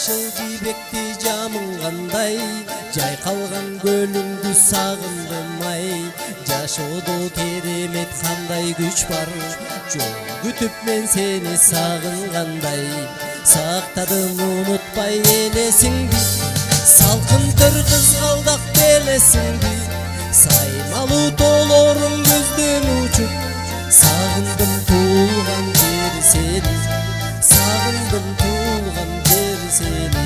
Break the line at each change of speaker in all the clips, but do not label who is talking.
Жашыл жибекти жамынгандай, жайкалган көлүңдү сагындым ай. Жашоодо керемет кандай күч бар, жол күтүп мен сени сагынгандай. Сактадым унутпай элесиңди, салкынтыр кызгалдак белесиңди. Саймалуу тоолоруң көздөн учуп, сагындым туулган жери сени, сагындым туулган жери сени.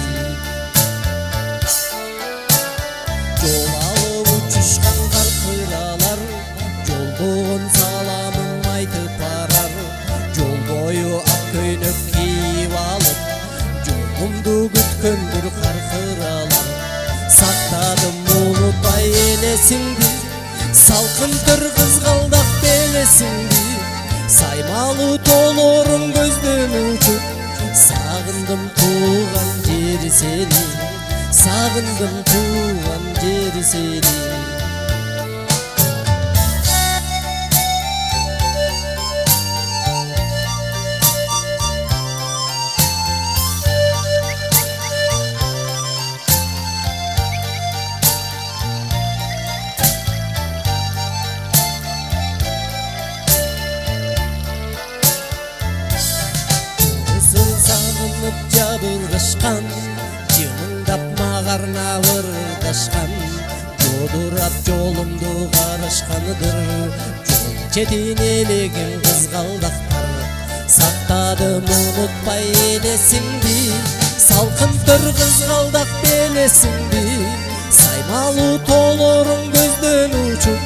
Жол алып учушкан каркыралар, жолдогон саламын айтып барар. Жол бою ак көйнөк кийип алып, жолумду күткөндүр каркыралар. Сактадым унутпай элесиңди, салкынтыр кызгалдак белесиңди. Саймалуу тоолоруң көздөн учуп, сагындым туулган жери сени, сагындым туулган жери сени. Сагынып жабырышкан, жымыңдап мага арнап ырдашкан. Жодурап жолумду карышканыдыр, жол четин элеген кызгалдактар. Сактадым унутпай элесиңди, салкынтыр кызгалдак белесиңди. Саймалуу тоолоруң көздөн учуп,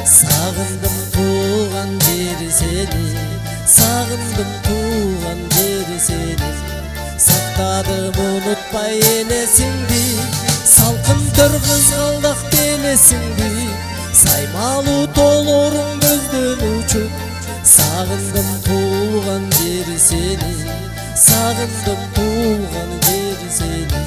сагындым туулган жери сени, сагындым туулган жери сени. Сактадым унутпай элесиңди, салкынтыр кызгалдак белесиңди. Саймалуу тоолоруң көздөн учуп, сагындым туулган жери сени, сагындым туулган жери сени.